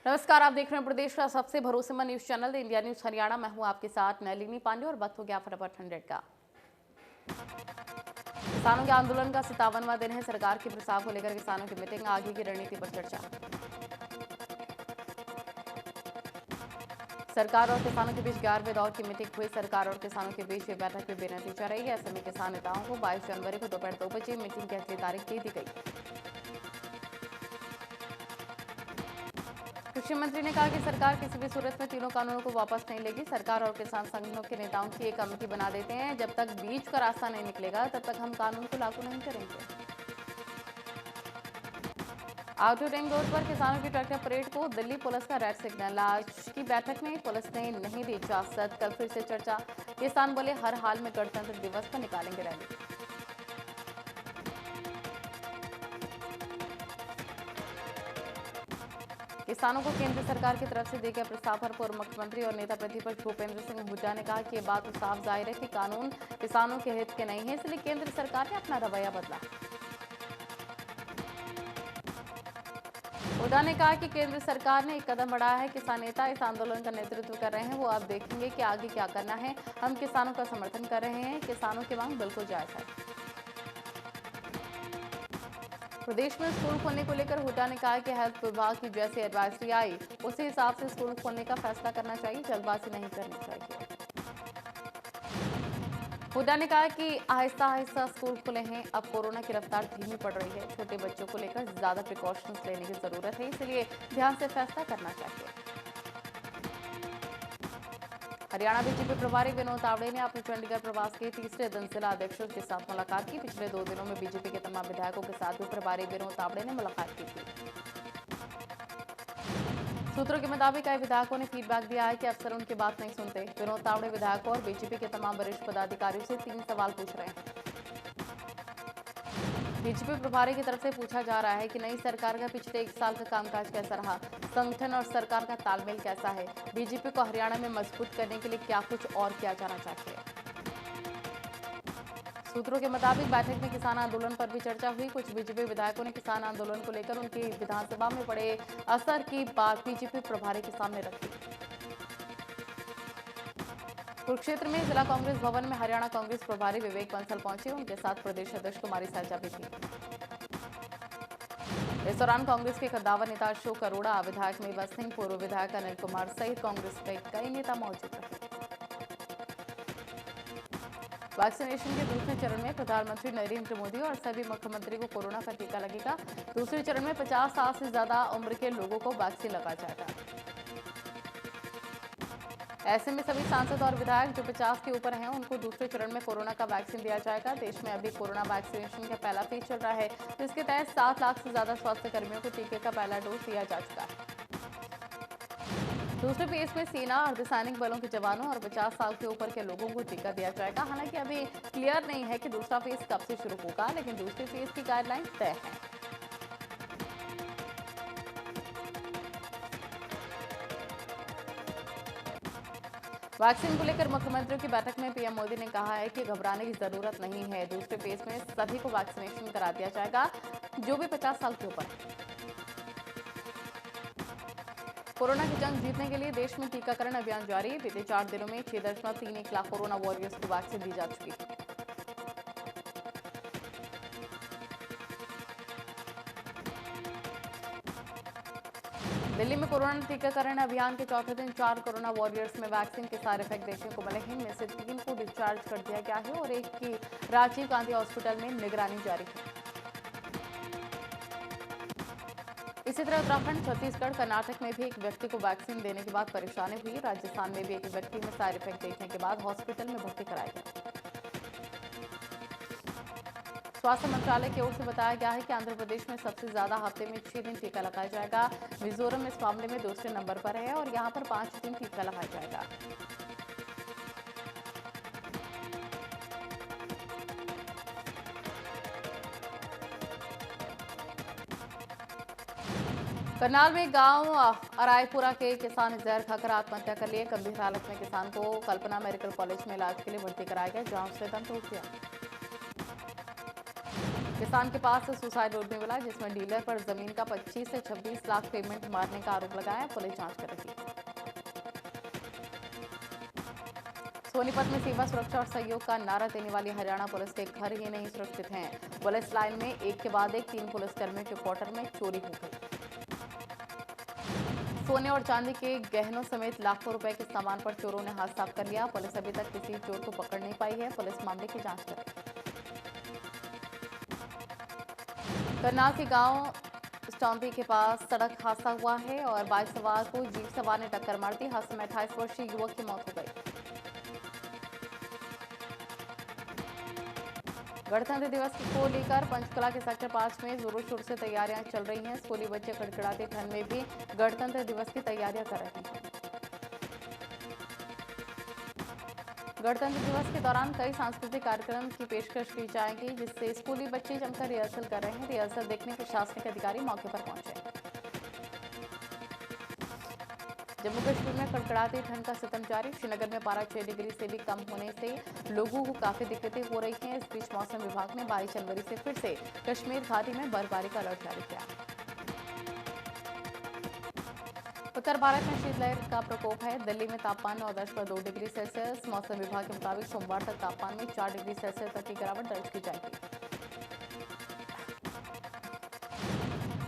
नमस्कार, आप देख रहे हैं प्रदेश का सबसे भरोसेमंद news channel India news Haryana. मैं हूं आपके साथ नलिनी पांडे और वक्त हो गया फटाफट 100 का। किसानों के आंदोलन का 57वां दिन है। सरकार के प्रस्ताव को लेकर किसानों की मीटिंग, आगे की रणनीति पर चर्चा। सरकार और किसानों के बीच 11वें दौर की मीटिंग हुई। सरकार और किसानों के बीच ये बैठक भी बेनतीजा रही है। ऐसे में किसान नेताओं को 22 जनवरी को दोपहर 2 बजे मीटिंग की अगली तारीख दे दी गई। कृषि मंत्री ने कहा कि सरकार किसी भी सूरत में तीनों कानूनों को वापस नहीं लेगी। सरकार और किसान संगठनों के नेताओं की एक कमेटी बना देते हैं। जब तक बीच का रास्ता नहीं निकलेगा तब तक हम कानून को लागू नहीं करेंगे। आउटर रिंग रोड पर किसानों की ट्रैक्टर परेड को दिल्ली पुलिस का रेड सिग्नल। आज की बैठक में पुलिस ने नहीं दी इजाजत। कल फिर से चर्चा। किसान बोले हर हाल में गणतंत्र दिवस पर निकालेंगे रैली। किसानों को केंद्र सरकार की तरफ से दिए गए प्रस्ताव पर पूर्व मुख्यमंत्री और नेता प्रतिपक्ष भूपेंद्र सिंह हुड्डा ने कहा कि ये बात तो साफ जाहिर है कि कानून किसानों के हित के नहीं है, इसलिए केंद्र सरकार ने अपना रवैया बदला। हुड्डा ने कहा कि केंद्र सरकार ने एक कदम बढ़ाया है। किसान नेता इस आंदोलन का नेतृत्व कर रहे हैं, वो आप देखेंगे कि आगे क्या करना है। हम किसानों का समर्थन कर रहे हैं। किसानों की मांग बिल्कुल जायज है। प्रदेश में स्कूल खोलने को लेकर हुड्डा ने कहा कि हेल्थ विभाग की जैसी एडवाइजरी आई उसी हिसाब से स्कूल खोलने का फैसला करना चाहिए, जल्दबाजी नहीं करनी चाहिए। हुड्डा ने कहा कि आहिस्ता आहिस्ता स्कूल खुले हैं। अब कोरोना की रफ्तार धीमी पड़ रही है। छोटे बच्चों को लेकर ज्यादा प्रिकॉशंस लेने की जरूरत है, इसलिए ध्यान से फैसला करना चाहिए। हरियाणा बीजेपी प्रभारी विनोद तावड़े ने अपने चंडीगढ़ प्रवास के तीसरे दिन जिला अध्यक्षों के साथ मुलाकात की। पिछले 2 दिनों में बीजेपी के तमाम विधायकों के साथ भी प्रभारी विनोद तावड़े ने मुलाकात की थी। सूत्रों के मुताबिक कई विधायकों ने फीडबैक दिया है कि अफसर उनकी बात नहीं सुनते। विनोद तावड़े विधायकों और बीजेपी के तमाम वरिष्ठ पदाधिकारियों से 3 सवाल पूछ रहे हैं। बीजेपी प्रभारी की तरफ से पूछा जा रहा है कि नई सरकार का पिछले 1 साल का कामकाज कैसा रहा, संगठन और सरकार का तालमेल कैसा है, बीजेपी को हरियाणा में मजबूत करने के लिए क्या कुछ और किया जाना चाहिए। सूत्रों के मुताबिक बैठक में किसान आंदोलन पर भी चर्चा हुई। कुछ बीजेपी विधायकों ने किसान आंदोलन को लेकर उनकी विधानसभा में पड़े असर की बात बीजेपी प्रभारी के सामने रखी। कुरुक्षेत्र में जिला कांग्रेस भवन में हरियाणा कांग्रेस प्रभारी विवेक बंसल पहुंचे। उनके साथ प्रदेश अध्यक्ष कुमारी सैलजा भी थी। इस दौरान कांग्रेस के कद्दावर नेता अशोक अरोड़ा, विधायक मेवा सिंह, पूर्व विधायक अनिल कुमार सहित कांग्रेस के कई नेता मौजूद रहे। वैक्सीनेशन के दूसरे चरण में प्रधानमंत्री नरेंद्र मोदी और सभी मुख्यमंत्री को कोरोना का टीका लगेगा। दूसरे चरण में 50 साल से ज्यादा उम्र के लोगों को वैक्सीन लगाया जाएगा। ऐसे में सभी सांसद और विधायक जो 50 के ऊपर हैं उनको दूसरे चरण में कोरोना का वैक्सीन दिया जाएगा। देश में अभी कोरोना वैक्सीनेशन का पहला फेज चल रहा है, जिसके तहत 7 लाख से ज्यादा स्वास्थ्य कर्मियों को टीके का पहला डोज दिया जा चुका है। दूसरे फेज में सेना, अर्धसैनिक बलों के जवानों और 50 साल के ऊपर के लोगों को टीका दिया जाएगा। हालांकि अभी क्लियर नहीं है कि दूसरा फेज कब से शुरू होगा, लेकिन दूसरे फेज की गाइडलाइन तय है। वैक्सीन को लेकर मुख्यमंत्रियों की बैठक में पीएम मोदी ने कहा है कि घबराने की जरूरत नहीं है। दूसरे फेज में सभी को वैक्सीनेशन करा दिया जाएगा जो भी 50 साल के ऊपर है। कोरोना की जंग जीतने के लिए देश में टीकाकरण अभियान जारी है। बीते 4 दिनों में 6.31 लाख कोरोना वॉरियर्स को वैक्सीन दी जा चुकी है। दिल्ली में कोरोना टीकाकरण अभियान के चौथे दिन 4 कोरोना वॉरियर्स में वैक्सीन के साइड इफेक्ट देखने को मिले हैं। इनमें से 3 को डिस्चार्ज कर दिया गया है और एक की राजीव गांधी हॉस्पिटल में निगरानी जारी है। इसी तरह उत्तराखंड, छत्तीसगढ़, कर्नाटक में भी एक व्यक्ति को वैक्सीन देने के बाद परेशानी हुई। राजस्थान में भी एक व्यक्ति में साइड इफेक्ट देखने के बाद हॉस्पिटल में भर्ती कराया गया। स्वास्थ्य मंत्रालय की ओर से बताया गया है कि आंध्र प्रदेश में सबसे ज्यादा हफ्ते में 6 दिन टीका लगाया जाएगा। मिजोरम इस मामले में दूसरे नंबर पर है और यहां पर 5 दिन टीका लगाया जाएगा। करनाल में गांव अरायपुरा के किसान ने जहर खाकर आत्महत्या कर लिए। गंभीर हालत में किसान को कल्पना मेडिकल कॉलेज में इलाज के लिए भर्ती कराया गया, जहां उसने दम तोड़ दिया। किसान के पास से सुसाइड नोट भी मिला, जिसमें डीलर पर जमीन का 25 से 26 लाख पेमेंट मारने का आरोप लगाया। पुलिस जांच कर रही है। सोनीपत में सेवा, सुरक्षा और सहयोग का नारा देने वाली हरियाणा पुलिस के घर ही नहीं सुरक्षित हैं। पुलिस लाइन में एक के बाद एक 3 पुलिसकर्मियों के क्वार्टर में चोरी हो गई। सोने और चांदी के गहनों समेत लाखों रुपए के सामान पर चोरों ने हाथ साफ कर लिया। पुलिस अभी तक किसी चोर को पकड़ नहीं पाई है। पुलिस मामले की जांच कर रही है। करनाल के गांव स्टॉम्पी के पास सड़क हादसा हुआ है और बाइक सवार को जीप सवार ने टक्कर मार दी। हादसे में 28 वर्षीय युवक की मौत हो गई। गणतंत्र दिवस को लेकर पंचकुला के सेक्टर 5 में जोरों शोर से तैयारियां चल रही हैं। स्कूली बच्चे कड़कड़ाती ठंड में भी गणतंत्र दिवस की तैयारियां कर रहे हैं। गणतंत्र दिवस के दौरान कई सांस्कृतिक कार्यक्रम की पेशकश की जाएगी, जिससे स्कूली बच्चे जमकर रिहर्सल कर रहे हैं। रिहर्सल देखने प्रशासनिक अधिकारी मौके पर पहुंचे। जम्मू कश्मीर में कड़कड़ाती ठंड का सितम जारी। श्रीनगर में पारा 6 डिग्री से भी कम होने से लोगों को काफी दिक्कतें हो रही हैं। इस बीच मौसम विभाग ने 22 जनवरी से फिर से कश्मीर घाटी में बर्फबारी का अलर्ट जारी किया। उत्तर भारत में शीतलहर का प्रकोप है। दिल्ली में तापमान 9.2 डिग्री सेल्सियस। मौसम विभाग के मुताबिक सोमवार तक तापमान में 4 डिग्री सेल्सियस तक की गिरावट दर्ज की जाएगी।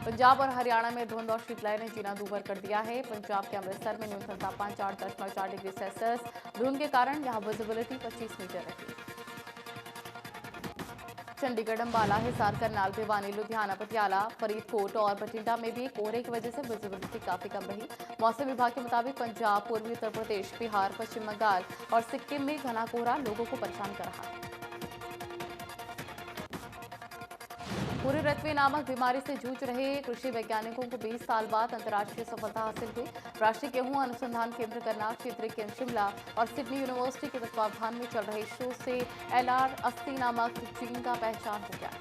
पंजाब और हरियाणा में धुंध और शीतलहर ने जीना दूभर कर दिया है। पंजाब के अमृतसर में न्यूनतम तापमान 4.4 डिग्री सेल्सियस। धुंध के कारण यहां विजिबिलिटी 25 मीटर रही। चंडीगढ़, अंबाला, हिसार, करनाल, भिवानी, लुधियाना, पटियाला, फरीदकोट और बठिंडा में भी कोहरे की वजह से विजिबिलिटी काफी कम रही। मौसम विभाग के मुताबिक पंजाब, पूर्वी उत्तर प्रदेश, बिहार, पश्चिम बंगाल और सिक्किम में घना कोहरा लोगों को परेशान कर रहा है। भूरी रत्वे नामक बीमारी से जूझ रहे कृषि वैज्ञानिकों को 20 साल बाद अंतर्राष्ट्रीय सफलता हासिल हुई। राष्ट्रीय गेहूं अनुसंधान केंद्र करनाल, क्षेत्रीय केंद्र शिमला और सिडनी यूनिवर्सिटी के तत्वावधान में चल रहे शो से LR80 नामक जीन का पहचान हो गया।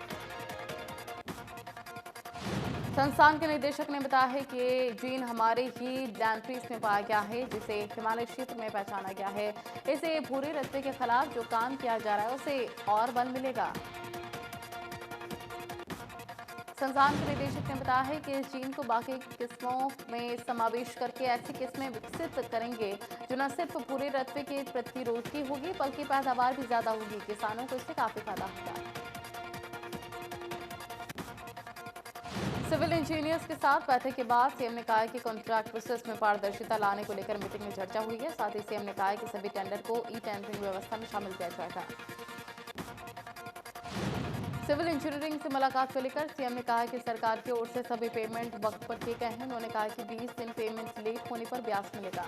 संस्थान के निदेशक ने बताया है कि ये जीन हमारे ही लैंड्रीज में पाया गया है, जिसे हिमालय क्षेत्र में पहचाना गया है। इसे भूरे रत्वे के खिलाफ जो काम किया जा रहा है उसे और बल मिलेगा। संस्थान के निदेशक ने बताया है कि इस जीन को बाकी किस्मों में समावेश करके ऐसी किस्में विकसित करेंगे जो न सिर्फ पूरे रत्वे के प्रतिरोधी होगी बल्कि पैदावार भी ज्यादा होगी। किसानों को इससे काफी फायदा होगा। सिविल इंजीनियर्स के साथ बैठक के बाद सीएम ने कहा कि कॉन्ट्रैक्ट प्रोसेस में पारदर्शिता लाने को लेकर मीटिंग में चर्चा हुई है। साथ ही सीएम ने कहा कि सभी टेंडर को ई-टेंडरिंग व्यवस्था में शामिल किया जाएगा। सिविल इंजीनियरिंग से मुलाकात को लेकर सीएम ने कहा कि सरकार की ओर से सभी पेमेंट वक्त पर किए गए हैं। उन्होंने कहा कि 20 दिन पेमेंट लेट होने पर ब्याज मिलेगा।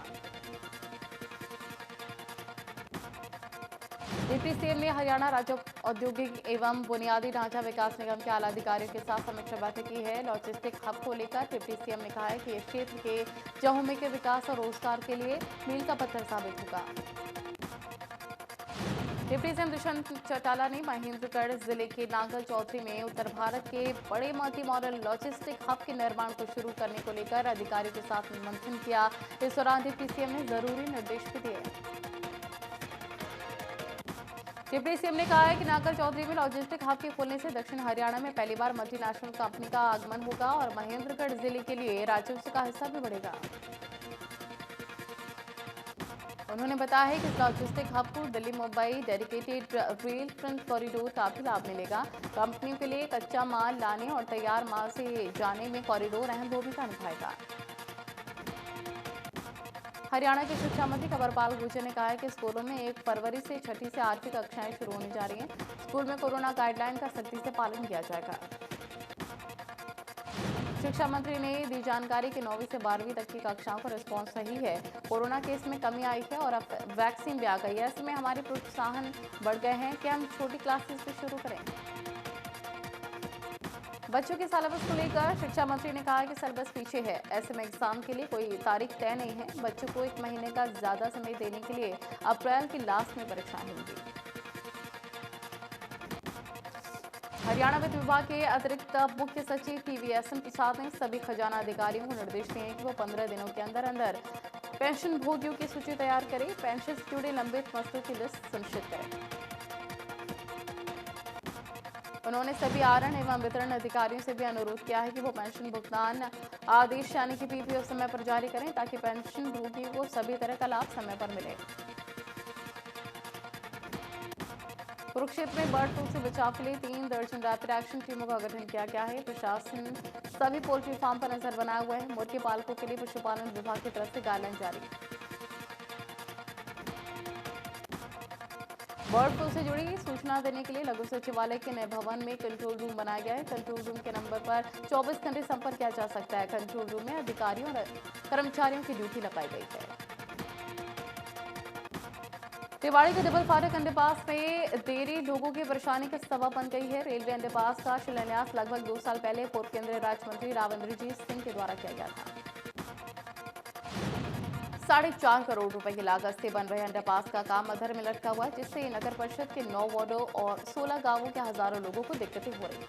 डिप्टी सीएम ने हरियाणा राज्य औद्योगिक एवं बुनियादी ढांचा विकास निगम के आला अधिकारियों के साथ समीक्षा बैठक की है। लॉजिस्टिक हब को लेकर डिप्टी सीएम ने कहा है कि इस क्षेत्र के चहुमुखी के विकास और रोजगार के लिए मील का पत्थर साबित होगा। डिप्टी सीएम दुष्यंत चौटाला ने महेंद्रगढ़ जिले के नांगल चौधरी में उत्तर भारत के बड़े मल्टी मॉडल लॉजिस्टिक हब के निर्माण को शुरू करने को लेकर अधिकारियों के साथ मंथन किया। इस दौरान डिप्टी सीएम ने जरूरी निर्देश भी दिए। डिप्टी सीएम ने कहा है कि नांगल चौधरी में लॉजिस्टिक हब के खुलने से दक्षिण हरियाणा में पहली बार मल्टीनेशनल कंपनी का आगमन होगा और महेंद्रगढ़ जिले के लिए राजस्व का हिस्सा भी बढ़ेगा। उन्होंने बताया है कि इस लॉजिस्टिक हब को Delhi Mumbai dedicated rail front corridor का भी लाभ मिलेगा। कंपनियों के लिए कच्चा माल लाने और तैयार माल से जाने में कॉरिडोर अहम भूमिका निभाएगा। हरियाणा के शिक्षा मंत्री कंवरपाल गुर्जर ने कहा है कि स्कूलों में 1 फरवरी से 6ठी से 8वीं कक्षाएं शुरू होने जा रही हैं। स्कूल में कोरोना गाइडलाइन का सख्ती से पालन किया जाएगा। शिक्षा मंत्री ने दी जानकारी कि 9वीं से 12वीं तक की कक्षाओं का रिस्पांस सही है। कोरोना केस में कमी आई है और अब वैक्सीन भी आ गई है। ऐसे में हमारे प्रोत्साहन बढ़ गए हैं कि हम छोटी क्लासेस भी शुरू करें। बच्चों के सिलेबस को लेकर शिक्षा मंत्री ने कहा कि सिलेबस पीछे है। ऐसे में एग्जाम के लिए कोई तारीख तय नहीं है। बच्चों को 1 महीने का ज्यादा समय देने के लिए अप्रैल की लास्ट में परीक्षाएं होंगी। हरियाणा वित्त विभाग के अतिरिक्त मुख्य सचिव TVSN प्रसाद ने सभी खजाना अधिकारियों को निर्देश दिए हैं कि वो 15 दिनों के अंदर अंदर पेंशन भोगियों की सूची तैयार करें। पेंशन से जुड़े लंबित मसलों की लिस्ट सुनिश्चित करें। उन्होंने सभी आहरण एवं वितरण अधिकारियों से भी अनुरोध किया है कि वो पेंशन भुगतान आदेश यानी कि पीपीओ समय पर जारी करें ताकि पेंशन भोगियों को सभी तरह का लाभ समय पर मिले। कुरुक्षेत्र में बर्ड फ्लू से बचाव के लिए 3 दर्जन रैपिड एक्शन टीमों का गठन किया गया है। प्रशासन सभी पोल्ट्री फार्म पर नजर बनाए हुए है। मुर्गी पालकों के लिए पशुपालन विभाग की तरफ से गाइडलाइन जारी। बर्ड फ्लू से जुड़ी सूचना देने के लिए लघु सचिवालय के नए भवन में कंट्रोल रूम बनाया गया है। कंट्रोल रूम के नंबर पर 24 घंटे संपर्क किया जा सकता है। कंट्रोल रूम में अधिकारियों और कर्मचारियों की ड्यूटी लगाई गई है। रेवाड़ी के डबल फाटक अंडरपास में देरी लोगों की परेशानी का सबब बन गई है। रेलवे अंडरपास का शिलान्यास लगभग 2 साल पहले पूर्व केंद्रीय राज्य मंत्री राव इंद्रजीत सिंह के द्वारा किया गया था। 4.5 करोड़ रुपए की लागत से बन रहे अंडरपास का काम अधर में लटका हुआ है, जिससे नगर परिषद के 9 वार्डों और 16 गांवों के हजारों लोगों को दिक्कतें हो रही हैं।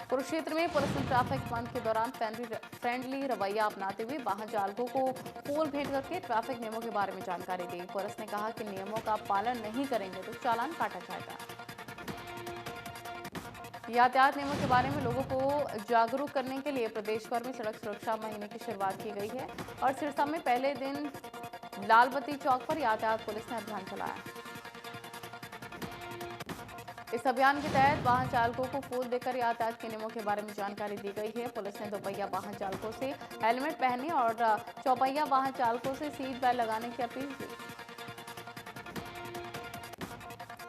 कुरुक्षेत्र में पुलिस ने ट्रैफिक बंद के दौरान फ्रेंडली रवैया अपनाते हुए वाहन चालकों को फूल भेंट करके ट्रैफिक नियमों के बारे में जानकारी दी। पुलिस ने कहा कि नियमों का पालन नहीं करेंगे तो चालान काटा जाएगा। यातायात नियमों के बारे में लोगों को जागरूक करने के लिए प्रदेश भर में सड़क सुरक्षा महीने की शुरुआत की गई है और सिरसा में पहले दिन लालबत्ती चौक पर यातायात पुलिस ने अभियान चलाया। इस अभियान के तहत वाहन चालकों को फूल देकर यातायात के नियमों के बारे में जानकारी दी गई है। पुलिस ने दोपहिया वाहन चालकों से हेलमेट पहनने और चौपहिया वाहन चालकों से सीट बेल्ट लगाने की अपील की।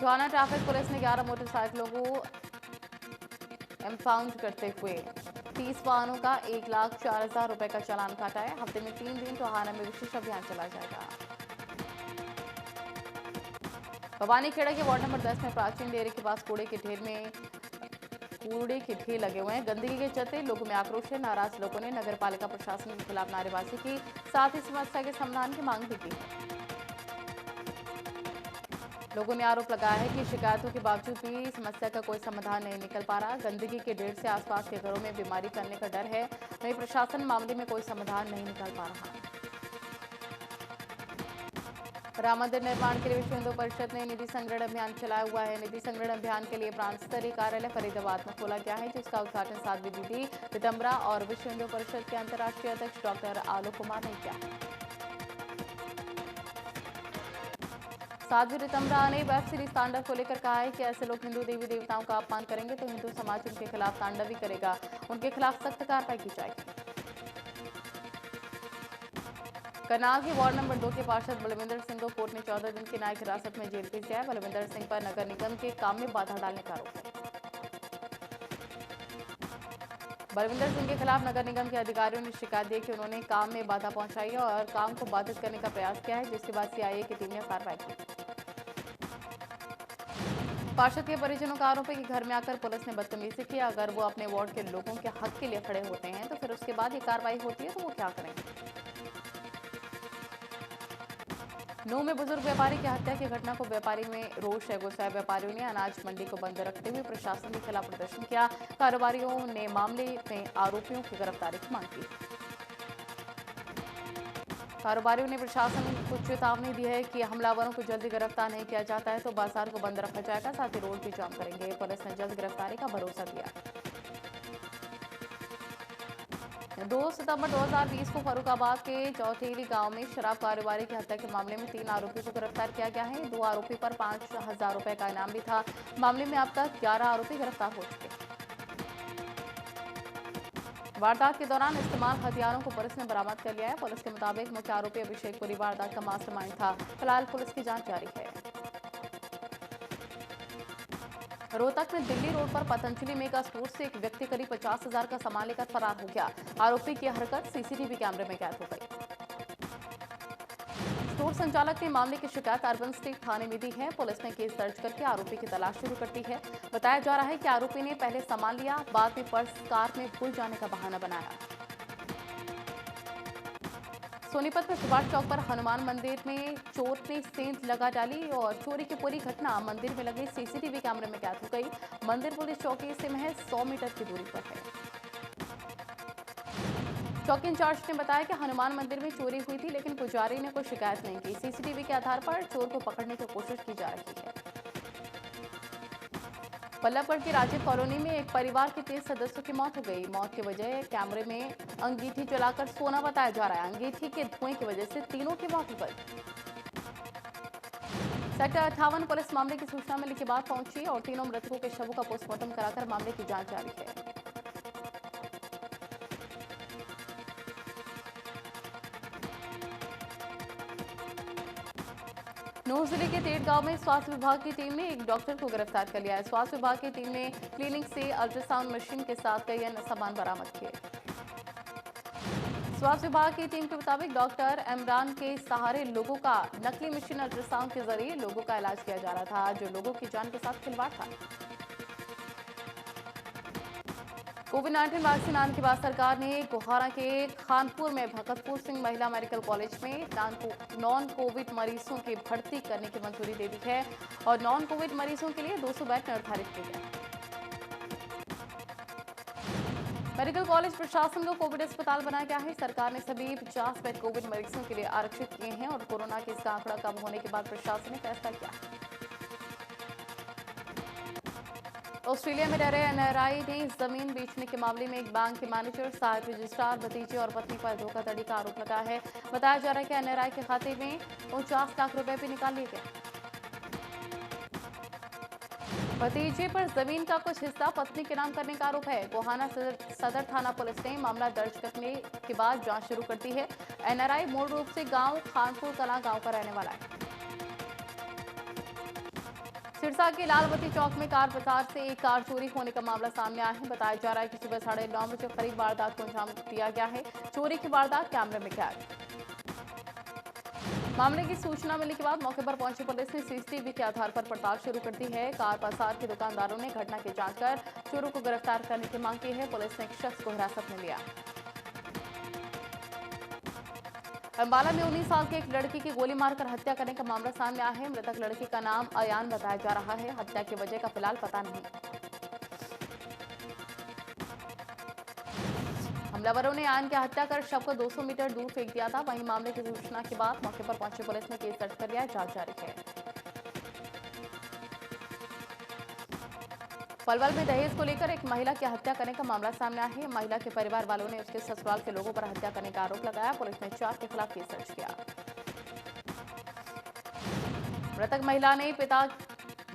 गोहाना ट्रैफिक पुलिस ने 11 मोटरसाइकिलों को इम्पाउंड करते हुए 30 वाहनों का 1,04,000 रुपए का चालान काटा है। हफ्ते में 3 दिन टोहाना में विशेष अभियान चलाया जाएगा। भवानीखेड़ा के वार्ड नंबर 10 में प्राचीन डेयरी के पास कूड़े के ढेर लगे हुए हैं। गंदगी के चलते लोगों में आक्रोश है। नाराज लोगों ने नगर पालिका प्रशासन के खिलाफ नारेबाजी की, साथ ही समस्या के समाधान की मांग भी की है। लोगों ने आरोप लगाया है कि शिकायतों के बावजूद भी समस्या का कोई समाधान नहीं निकल पा रहा। गंदगी के ढेर से आसपास के घरों में बीमारी फैलने का डर है। वहीं प्रशासन मामले में कोई समाधान नहीं निकल पा रहा। राम मंदिर निर्माण के लिए विश्व हिंदू परिषद ने निधि संग्रहण अभियान चलाया हुआ है। निधि संग्रहण अभियान के लिए प्रांत स्तरीय कार्यालय फरीदाबाद में खोला गया है, जिसका उद्घाटन साध्वी दीदी पितम्बरा और विश्व हिंदू परिषद के अंतर्राष्ट्रीय अध्यक्ष डॉक्टर आलोक कुमार ने किया। साध्वी रितम्बरा ने वेब सीरीज तांडव को लेकर कहा है कि ऐसे लोग हिंदू देवी देवताओं का अपमान करेंगे तो हिंदू समाज उनके खिलाफ तांडव ही करेगा, उनके खिलाफ सख्त कार्रवाई की जाएगी। करनाल के वार्ड नंबर 2 के पार्षद बलविंदर सिंह को कोर्ट ने 14 दिन की न्यायिक हिरासत में जेल भेज दिया है। बलविंदर सिंह पर नगर निगम के काम में बाधा डालने का आरोप है। बलविंदर सिंह के खिलाफ नगर निगम के अधिकारियों ने शिकायत दी कि उन्होंने काम में बाधा पहुंचाई है और काम को बाधित करने का प्रयास किया है, जिसके बाद सीआईए की टीम ने कार्रवाई की। पार्षद के परिजनों का आरोप है कि घर में आकर पुलिस ने बदतमीजी की। अगर वो अपने वार्ड के लोगों के हक के लिए खड़े होते हैं तो फिर उसके बाद ये कार्रवाई होती है तो वो क्या करेंगे। नूंह में बुजुर्ग व्यापारी की हत्या की घटना को व्यापारी में रोष है। गुस्साए व्यापारियों ने अनाज मंडी को बंद रखते हुए प्रशासन के खिलाफ प्रदर्शन किया। कारोबारियों ने मामले में आरोपियों की गिरफ्तारी की मांग की। कारोबारियों ने प्रशासन को चेतावनी दी है कि हमलावरों को जल्दी गिरफ्तार नहीं किया जाता है तो बाजार को बंद रखा जाएगा, साथ ही रोड भी जाम करेंगे। पुलिस ने जल्द गिरफ्तारी का भरोसा दिया। 2 सितंबर 2020 को फरुखाबाद के चौथेली गांव में शराब कारोबारी की हत्या के मामले में 3 आरोपियों को गिरफ्तार किया गया है। 2 आरोपी पर 5,000 रुपए का इनाम भी था। मामले में अब तक 11 आरोपी गिरफ्तार हो चुके हैं। वारदात के दौरान इस्तेमाल हथियारों को पुलिस ने बरामद कर लिया है। पुलिस के मुताबिक मुख्य आरोपी अभिषेक पुरी वारदात का मास्टरमाइंड था। फिलहाल पुलिस की जांच जारी है। रोहतक में दिल्ली रोड पर पतंजलि मेगा स्टोर से एक व्यक्ति करीब 50,000 का सामान लेकर फरार हो गया। आरोपी की हरकत सीसीटीवी कैमरे में कैद हो गई। स्टोर संचालक ने मामले की शिकायत अर्बन स्टेट थाने में दी है। पुलिस ने केस दर्ज करके आरोपी की तलाश शुरू कर दी है। बताया जा रहा है कि आरोपी ने पहले सामान लिया, बाद में पर्स कार में भूल जाने का बहाना बनाया। सोनीपत में सुभाष चौक पर हनुमान मंदिर में चोर ने सेंध लगा डाली और चोरी की पूरी घटना मंदिर में लगे सीसीटीवी कैमरे में कैद हो गई। मंदिर पुलिस चौकी से महज 100 मीटर की दूरी पर है। चौकी इंचार्ज ने बताया कि हनुमान मंदिर में चोरी हुई थी, लेकिन पुजारी ने कोई शिकायत नहीं की। सीसीटीवी के आधार पर चोर को पकड़ने की कोशिश की जा रही है। बल्लभगढ़ की राजीव कॉलोनी में एक परिवार के 3 सदस्यों की मौत हो गई। मौत की वजह कैमरे में अंगीठी जलाकर सोना बताया जा रहा है। अंगीठी के धुएं की वजह से तीनों की मौत हो गई। सेक्टर 58 पुलिस मामले की सूचना मिलने के बाद पहुंची और तीनों मृतकों के शवों का पोस्टमार्टम कराकर मामले की जांच जारी है। नूंह जिले के तेड़ गांव में स्वास्थ्य विभाग की टीम ने एक डॉक्टर को गिरफ्तार कर लिया है। स्वास्थ्य विभाग की टीम ने क्लिनिक से अल्ट्रासाउंड मशीन के साथ कई अन्य सामान बरामद किए। स्वास्थ्य विभाग की टीम के मुताबिक डॉक्टर इमरान के सहारे लोगों का नकली मशीन अल्ट्रासाउंड के जरिए लोगों का इलाज किया जा रहा था, जो लोगों की जान के साथ खिलवाड़ था। कोविड-19 वैक्सीन आने के बाद सरकार ने गोहारा के खानपुर में भगतपुर सिंह महिला मेडिकल कॉलेज में नॉन कोविड मरीजों की भर्ती करने की मंजूरी दे दी है और नॉन कोविड मरीजों के लिए 200 बेड निर्धारित किए गए। मेडिकल कॉलेज प्रशासन को कोविड अस्पताल बनाया गया है। सरकार ने सभी 50 बेड कोविड मरीजों के लिए आरक्षित किए हैं और कोरोना के इसका आंकड़ा कम होने के बाद प्रशासन ने फैसला किया। ऑस्ट्रेलिया में रह रहे एनआरआई ने जमीन बेचने के मामले में एक बैंक के मैनेजर, सहायक रजिस्ट्रार, भतीजे और पत्नी पर धोखाधड़ी का आरोप लगाया है। बताया जा रहा है कि एनआरआई के खाते में 49 लाख रुपए भी निकाल लिए गए। भतीजे पर जमीन का कुछ हिस्सा पत्नी के नाम करने का आरोप है। गोहाना सदर थाना पुलिस ने मामला दर्ज करने के बाद जांच शुरू कर दी है। एनआरआई मूल रूप से गांव खानपुर कला गांव का रहने वाला है। सिरसा के लालवती चौक में कार बाजार से एक कार चोरी होने का मामला सामने आया है। बताया जा रहा है कि सुबह 9:30 बजे करीब वारदात को अंजाम दिया गया है। चोरी की वारदात कैमरे में कैद। मामले की सूचना मिलने के बाद मौके पर पहुंची पुलिस ने सीसीटीवी के आधार पर पड़ताल शुरू कर दी है। कार बाजार के दुकानदारों ने घटना की जांच कर चोरों को गिरफ्तार करने की मांग की है। पुलिस ने एक शख्स को हिरासत में लिया। अंबाला में 19 साल की एक लड़की की गोली मारकर हत्या करने का मामला सामने आया है। मृतक लड़की का नाम अयान बताया जा रहा है। हत्या की वजह का फिलहाल पता नहीं। हमलावरों ने अयान की हत्या कर शव को 200 मीटर दूर फेंक दिया था। वहीं मामले की सूचना के बाद मौके पर पहुंची पुलिस ने केस दर्ज कर लिया है। जांच जारी है। पलवल में दहेज को लेकर एक महिला की हत्या करने का मामला सामने आया है। महिला के परिवार वालों ने उसके ससुराल के लोगों पर हत्या करने का आरोप लगाया। पुलिस ने 4 के खिलाफ केस दर्ज किया।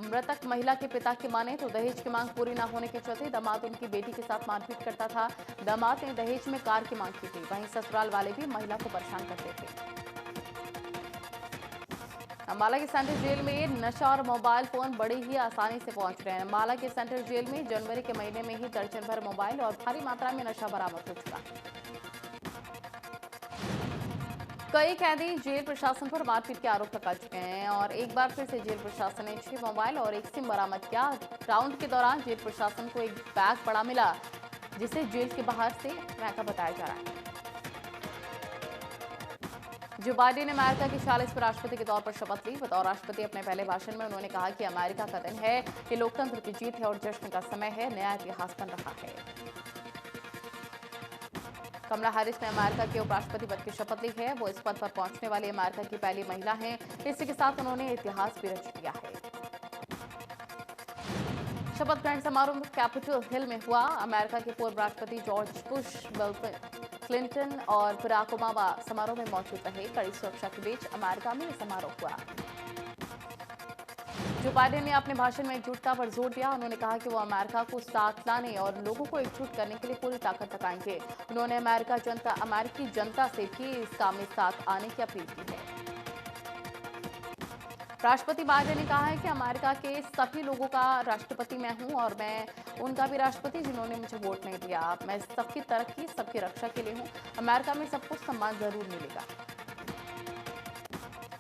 मृतक महिला के पिता की माने तो दहेज की मांग पूरी न होने के चलते दामाद उनकी बेटी के साथ मारपीट करता था। दामाद ने दहेज में कार की मांग की थी। वहीं ससुराल वाले भी महिला को परेशान करते थे। अम्बाला के सेंट्रल जेल में नशा और मोबाइल फोन बड़ी ही आसानी से पहुंच रहे हैं। अम्बाला के सेंट्रल जेल में जनवरी के महीने में ही दर्जन भर मोबाइल और भारी मात्रा में नशा बरामद हो चुका है। कई कैदी जेल प्रशासन पर मारपीट के आरोप लगा चुके हैं और एक बार फिर से जेल प्रशासन ने 6 मोबाइल और एक सिम बरामद किया। राउंड के दौरान जेल प्रशासन को एक बैग बड़ा मिला, जिसे जेल के बाहर से फेंका बताया जा रहा है। जो बाइडेन ने अमेरिका के 40वें राष्ट्रपति के तौर पर शपथ ली। बतौर राष्ट्रपति अपने पहले भाषण में उन्होंने कहा कि अमेरिका का दिन है, कि लोकतंत्र की जीत है और जश्न का समय है, नया इतिहास बन रहा है। कमला हैरिस ने अमेरिका के उपराष्ट्रपति पद की शपथ ली है। वो इस पद पर पहुंचने वाली अमेरिका की पहली महिला हैं। इसी के साथ उन्होंने इतिहास भी रच दिया है। शपथ ग्रहण समारोह कैपिटल हिल में हुआ। अमेरिका के पूर्व राष्ट्रपति जॉर्ज बुश, बिल क्लिंटन और बराक ओबामा समारोह में मौजूद रहे। कड़ी सुरक्षा के बीच अमेरिका में समारोह हुआ। जो बाइडेन ने अपने भाषण में एकजुटता पर जोर दिया। उन्होंने कहा कि वो अमेरिका को साथ लाने और लोगों को एकजुट करने के लिए पूरी ताकत लगाएंगे। उन्होंने अमेरिकी जनता से भी इस काम में साथ आने की अपील की है। राष्ट्रपति बाइडेन ने कहा है कि अमेरिका के सभी लोगों का राष्ट्रपति मैं हूं और मैं उनका भी राष्ट्रपति जिन्होंने मुझे वोट नहीं दिया। मैं सबकी तरक्की, सबकी रक्षा के लिए हूं। अमेरिका में सबको सम्मान जरूर मिलेगा।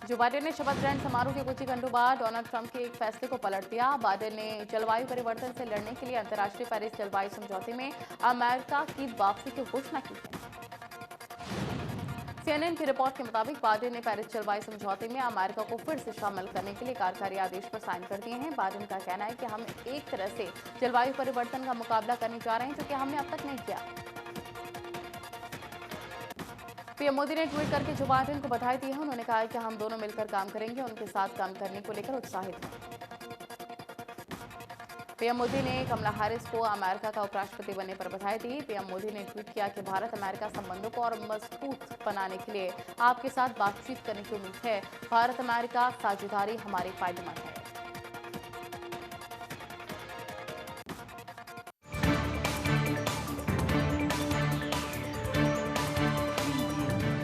जो बाइडेन ने शपथ ग्रहण समारोह के कुछ ही घंटों बाद डोनाल्ड ट्रंप के एक फैसले को पलट दिया। बाइडेन ने जलवायु परिवर्तन से लड़ने के लिए अंतर्राष्ट्रीय पेरिस जलवायु समझौते में अमेरिका की वापसी की घोषणा की है। CNN की रिपोर्ट के मुताबिक बाइडेन ने पेरिस जलवायु समझौते में अमेरिका को फिर से शामिल करने के लिए कार्यकारी आदेश पर साइन कर दिए हैं। बाइडेन का कहना है कि हम एक तरह से जलवायु परिवर्तन का मुकाबला करने जा रहे हैं, जो कि हमने अब तक नहीं किया। पीएम मोदी ने ट्वीट करके जो बाइडेन को बधाई दी है। उन्होंने कहा कि हम दोनों मिलकर काम करेंगे, उनके साथ काम करने को लेकर उत्साहित हैं। पीएम मोदी ने कमला हैरिस को अमेरिका का उपराष्ट्रपति बनने पर बधाई दी। पीएम मोदी ने ट्वीट किया कि भारत अमेरिका संबंधों को और मजबूत बनाने के लिए आपके साथ बातचीत करने की उम्मीद है। भारत अमेरिका साझेदारी हमारे फायदेमंद है।